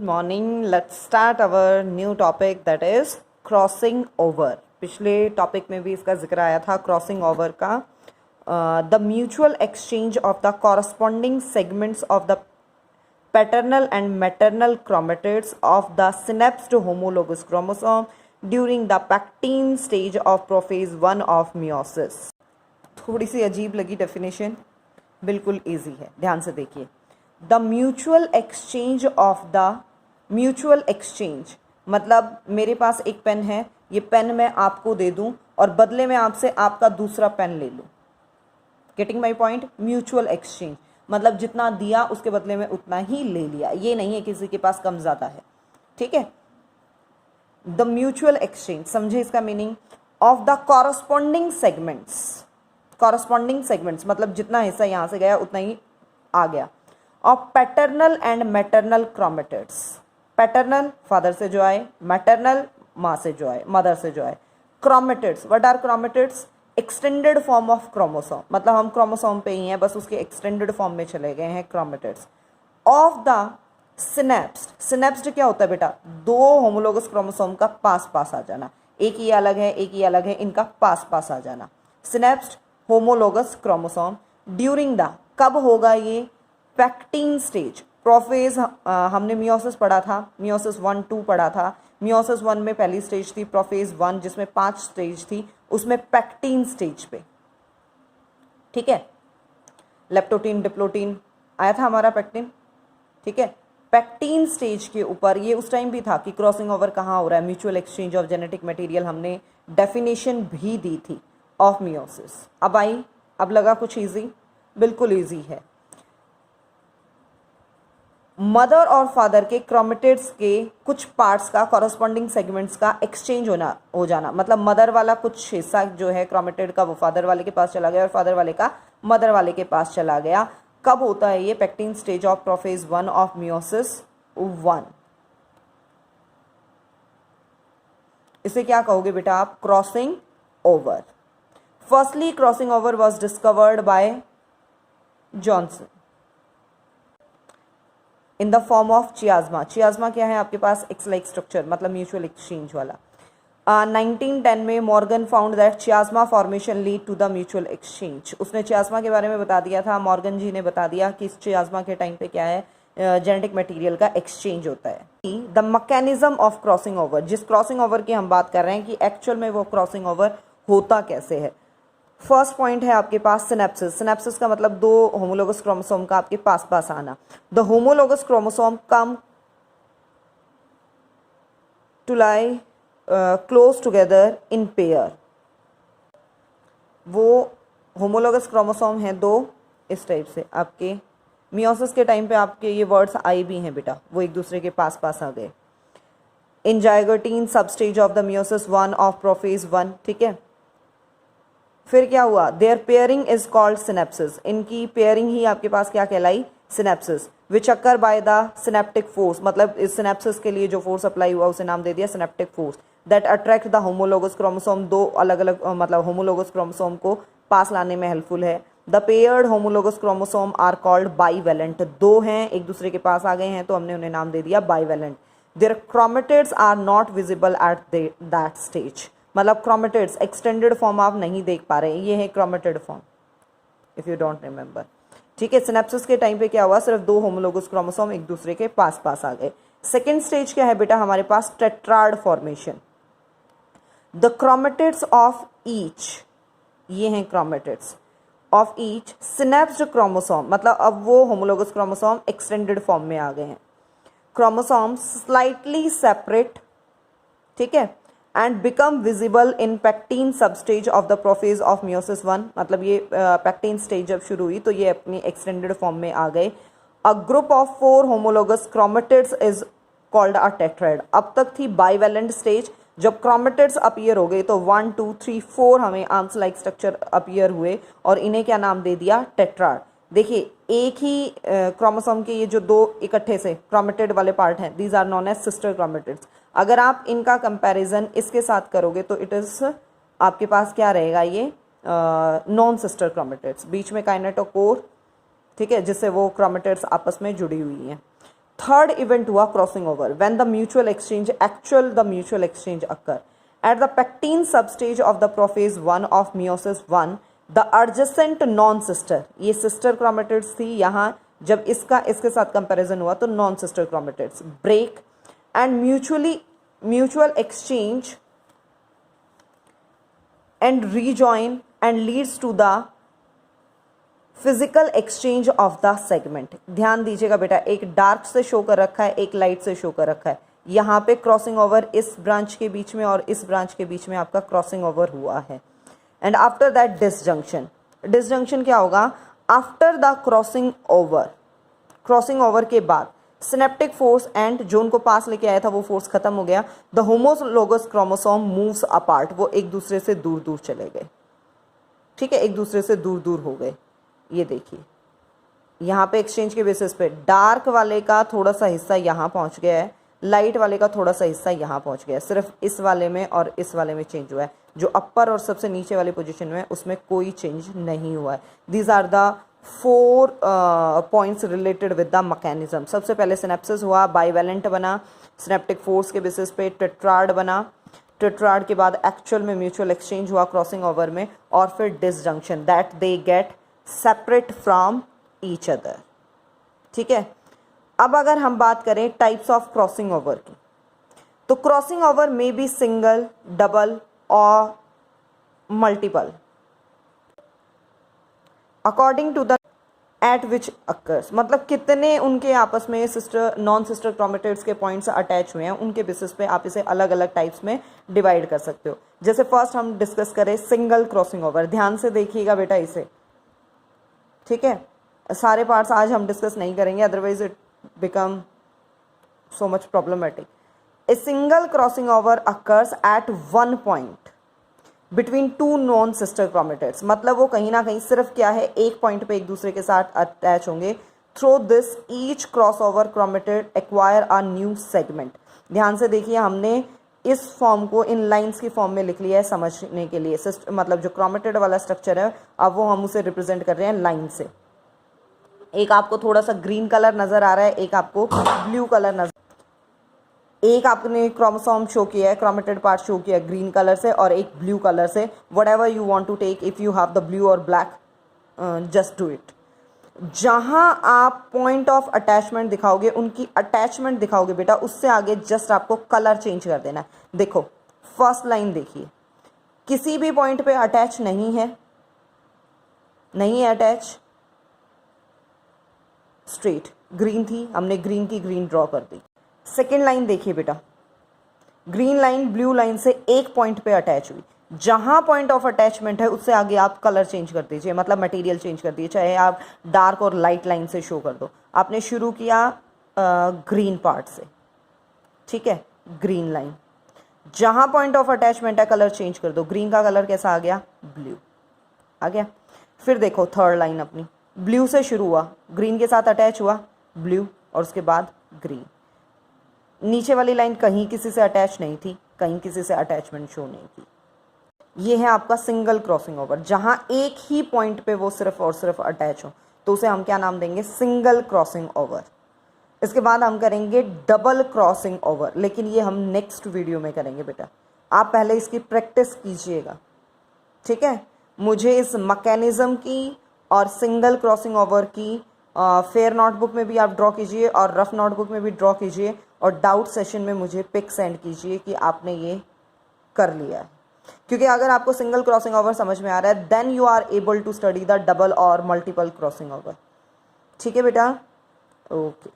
morning. Let's start our new topic, that is crossing over. पिछले topic में भी इसका जिक्र आया था crossing over का. The mutual exchange of the corresponding segments of the paternal and maternal chromatids of the synapsed homologous chromosome during the pectine stage of prophase 1 of meiosis. थोड़ी सी अजीब लगी डेफिनेशन, बिल्कुल ईजी है, ध्यान से देखिए. The mutual exchange of the mutual exchange मतलब मेरे पास एक पेन है, ये पेन मैं आपको दे दूं और बदले में आपसे आपका दूसरा पेन ले लूं. Getting my point. Mutual exchange मतलब जितना दिया उसके बदले में उतना ही ले लिया, ये नहीं है किसी के पास कम ज़्यादा है. ठीक है. द म्यूचुअल एक्सचेंज, समझे इसका meaning, of the corresponding segments. Corresponding segments मतलब जितना हिस्सा यहाँ से गया उतना ही आ गया. Of paternal and maternal chromatids. Paternal father से जो आए, मैटरनल माँ से जो आए, मदर से जो आए. Chromatids, what are chromatids? Extended form of chromosome, मतलब हम क्रोमोसोम पे ही हैं, बस उसके एक्सटेंडेड फॉर्म में चले गए हैं chromatids. Of the synapsed. Synapsed क्या होता है बेटा? दो होमोलोगस क्रोमोसोम का पास पास आ जाना. एक ही अलग है, एक ही अलग है, इनका पास पास आ जाना. सिनेप्स्ड होमोलोगस क्रोमोसोम ड्यूरिंग द, कब होगा ये? Pachytene stage. प्रोफेज हमने मियोसिस पढ़ा था, मियोसिस 1-2 पढ़ा था. मियोसिस 1 में पहली स्टेज थी प्रोफेज 1 जिसमें 5 स्टेज थी, उसमें पैक्टीन स्टेज पे. ठीक है. लेप्टोटीन डिप्लोटीन आया था हमारा पैक्टीन. ठीक है. पैक्टीन स्टेज के ऊपर ये उस टाइम भी था कि क्रॉसिंग ओवर कहाँ हो रहा है, mutual exchange of genetic material, हमने डेफिनेशन भी दी थी ऑफ मियोसिस. अब आई, अब लगा कुछ इजी, बिल्कुल इजी है. मदर और फादर के क्रोमेटिड्स के कुछ पार्ट्स का कॉरस्पॉन्डिंग सेगमेंट्स का एक्सचेंज हो जाना, मतलब मदर वाला कुछ हिस्सा जो है क्रोमेटिड का वो फादर वाले के पास चला गया और फादर वाले का मदर वाले के पास चला गया. कब होता है ये? Pachytene stage of prophase 1 of meiosis 1. इसे क्या कहोगे बेटा आप? Crossing over. Firstly crossing over was discovered by Johnson in the form of chiasma. Chiasma क्या है आपके पास? एक्स लाइक स्ट्रक्चर, मतलब म्यूचुअल एक्सचेंज वाला. 1910 में Morgan found that chiasma formation lead to the mutual exchange. उसने चियाज़मा के बारे में बता दिया था, मॉर्गन जी ने बता दिया कि इस चियाज़मा के टाइम पे क्या है, जेनेटिक मटेरियल का एक्सचेंज होता है. The mechanism of crossing over, जिस क्रॉसिंग ओवर की हम बात कर रहे हैं कि एक्चुअल में वो क्रॉसिंग ओवर होता कैसे है. फर्स्ट पॉइंट है आपके पास सिनेप्सिस. सिनेप्सिस का मतलब दो होमोलोगस क्रोमोसोम का आपके पास पास आना. The homologous chromosome come to lie close together in pair. वो होमोलोगस क्रोमोसोम हैं दो इस टाइप से. आपके मियोसिस के टाइम पे आपके ये वर्ड्स आए भी हैं बेटा, वो एक दूसरे के पास पास आ गए. In zygotene sub stage of the meiosis 1 of prophase 1. ठीक है. फिर क्या हुआ? Their pairing is called synapsis. इनकी पेयरिंग ही आपके पास क्या कहलाई? Synapsis. Which occur by the synaptic force, मतलब इस सिनेप्सिस के लिए जो फोर्स अप्लाई हुआ उसे नाम दे दिया synaptic force. That attract the homologous chromosome. दो अलग अलग मतलब होमोलोगस क्रोमोसोम को पास लाने में हेल्पफुल है. The paired homologous chromosome are called bivalent. दो हैं, एक दूसरे के पास आ गए हैं तो हमने उन्हें नाम दे दिया bivalent. Their chromatids are not visible at that stage. मतलब क्रोमेटिड्स एक्सटेंडेड फॉर्म आप नहीं देख पा रहे हैं, ये है chromatid form if you don't remember. ठीक है. सिनेप्सिस के टाइम पे क्या हुआ? सिर्फ दो होमोलोगस क्रोमोसोम एक दूसरे के पास पास आ गए. सेकेंड स्टेज क्या है बेटा हमारे पास? Tetrad formation. The chromatids of each, ये हैं chromatids of each synapsed chromosome, मतलब अब वो होमोलोगस क्रोमोसोम एक्सटेंडेड फॉर्म में आ गए हैं. Chromosome slightly separate. ठीक है. And become visible in pachytene sub stage of the prophase of meiosis 1. मतलब ये पैक्टीन स्टेज जब शुरू हुई तो ये अपनी एक्सटेंडेड फॉर्म में आ गए. A group of 4 homologous chromatids is called a tetrad. अब तक थी बाईवेलेंट स्टेज. जब क्रोमेटिड्स अपीयर हो गए तो 1 2 3 4 हमें आर्म्स लाइक स्ट्रक्चर अपीयर हुए और इन्हें क्या नाम दे दिया? टेट्राड. देखिए एक ही क्रोमोसोम के ये जो दो इकट्ठे से क्रोमेटिड वाले पार्ट हैं, these are non age sister chromatids. अगर आप इनका कंपैरिजन इसके साथ करोगे तो इट इज़ आपके पास क्या रहेगा? ये नॉन सिस्टर क्रोमेटिड्स. बीच में काइनेटोकोर, ठीक है, जिससे वो क्रोमेटिड्स आपस में जुड़ी हुई हैं. थर्ड इवेंट हुआ crossing over when the mutual exchange occur at the pachytene substage of the prophase 1 of meiosis 1 the adjacent non sister, ये सिस्टर क्रोमेटिड्स थी, यहाँ जब इसके साथ कंपैरिजन हुआ तो non sister chromatids break and mutual exchange and rejoin and leads to the physical exchange of the segment. ध्यान दीजिएगा बेटा, एक डार्क से शो कर रखा है, एक लाइट से शो कर रखा है। यहाँ पे क्रॉसिंग ओवर इस ब्रांच के बीच में और इस ब्रांच के बीच में आपका क्रॉसिंग ओवर हुआ है। एंड आफ्टर दैट डिसजंक्शन क्या होगा? आफ्टर द क्रॉसिंग ओवर के बाद सिनेप्टिक फोर्स एंड जो उनको पास लेके आया था वो फोर्स खत्म हो गया। The homologous chromosome moves apart, वो एक दूसरे से दूर दूर चले गए। ठीक है, एक दूसरे से दूर दूर हो गए। ये देखिए यहाँ पे एक्सचेंज के बेसिस पे डार्क वाले का थोड़ा सा हिस्सा यहाँ पहुँच गया है, लाइट वाले का थोड़ा सा हिस्सा यहाँ पहुँच गया है। सिर्फ इस वाले में और इस वाले में चेंज हुआ है। जो अपर और सबसे नीचे वाले पोजीशन में उसमें कोई चेंज नहीं हुआ है। These are the 4 points related with the mechanism. सबसे पहले सिनेप्सिस हुआ, बाइवेलेंट बना, सिनेप्टिक फोर्स के बेसिस पे टेट्राड बना, टेट्राड के बाद एक्चुअल में म्यूचुअल एक्सचेंज हुआ क्रॉसिंग ओवर में, और फिर disjunction, that they get separate from each other. ठीक है, अब अगर हम बात करें टाइप्स ऑफ क्रॉसिंग ओवर की, तो क्रॉसिंग ओवर में बी सिंगल, डबल और multiple according to the at which occurs, मतलब कितने उनके आपस में नॉन सिस्टर क्रोमेटिड्स के पॉइंट्स अटैच हुए हैं उनके बेसिस पे आप इसे अलग अलग टाइप्स में डिवाइड कर सकते हो। जैसे फर्स्ट हम डिस्कस करें सिंगल क्रॉसिंग ओवर। ध्यान से देखिएगा बेटा इसे, ठीक है, सारे पार्ट्स आज हम डिस्कस नहीं करेंगे, otherwise it become so much problematic. A single crossing over occurs at one point between 2 non sister chromatids, मतलब वो कहीं ना कहीं सिर्फ क्या है, एक पॉइंट पे एक दूसरे के साथ अटैच होंगे। Through this each cross over chromatid acquire a new segment. ध्यान से देखिए, हमने इस फॉर्म को इन लाइंस की फॉर्म में लिख लिया है समझने के लिए। मतलब जो क्रोमेटिड वाला स्ट्रक्चर है अब वो हम उसे रिप्रेजेंट कर रहे हैं लाइन से। एक आपको थोड़ा सा ग्रीन कलर नजर आ रहा है, एक आपको ब्लू कलर नजर, एक आपने क्रोमोसोम शो किया है, क्रोमेटिड पार्ट शो किया है ग्रीन कलर से और एक ब्लू कलर से। Whatever you want to take, if you have the blue और ब्लैक, जस्ट डू इट। जहां आप पॉइंट ऑफ अटैचमेंट दिखाओगे, उनकी अटैचमेंट दिखाओगे बेटा, उससे आगे जस्ट आपको कलर चेंज कर देना है। देखो फर्स्ट लाइन देखिए, किसी भी पॉइंट पे अटैच नहीं है, नहीं है अटैच, स्ट्रेट ग्रीन थी, हमने ग्रीन की ग्रीन ड्रॉ कर दी। सेकेंड लाइन देखिए बेटा, ग्रीन लाइन ब्लू लाइन से एक पॉइंट पे अटैच हुई। जहां पॉइंट ऑफ अटैचमेंट है उससे आगे आप कलर चेंज कर दीजिए, मतलब मटेरियल चेंज कर दीजिए, चाहे आप डार्क और लाइट लाइन से शो कर दो। आपने शुरू किया ग्रीन पार्ट से, ठीक है, ग्रीन लाइन, जहां पॉइंट ऑफ अटैचमेंट है कलर चेंज कर दो। ग्रीन का कलर कैसा आ गया, ब्लू आ गया। फिर देखो थर्ड लाइन अपनी ब्लू से शुरू हुआ, ग्रीन के साथ अटैच हुआ ब्लू, और उसके बाद ग्रीन। नीचे वाली लाइन कहीं किसी से अटैच नहीं थी, कहीं किसी से अटैचमेंट शो नहीं की। ये है आपका सिंगल क्रॉसिंग ओवर, जहां एक ही पॉइंट पे वो सिर्फ और सिर्फ अटैच हो, तो उसे हम क्या नाम देंगे, सिंगल क्रॉसिंग ओवर। इसके बाद हम करेंगे डबल क्रॉसिंग ओवर, लेकिन ये हम नेक्स्ट वीडियो में करेंगे बेटा, आप पहले इसकी प्रैक्टिस कीजिएगा, ठीक है। मुझे इस मैकेनिज्म की और सिंगल क्रॉसिंग ओवर की फेयर नोटबुक में भी आप ड्रॉ कीजिए और रफ नोटबुक में भी ड्रॉ कीजिए, और डाउट सेशन में मुझे पिक सेंड कीजिए कि आपने ये कर लिया है। क्योंकि अगर आपको सिंगल क्रॉसिंग ओवर समझ में आ रहा है, then you are able to study the double और मल्टीपल क्रॉसिंग ओवर। ठीक है बेटा, ओके।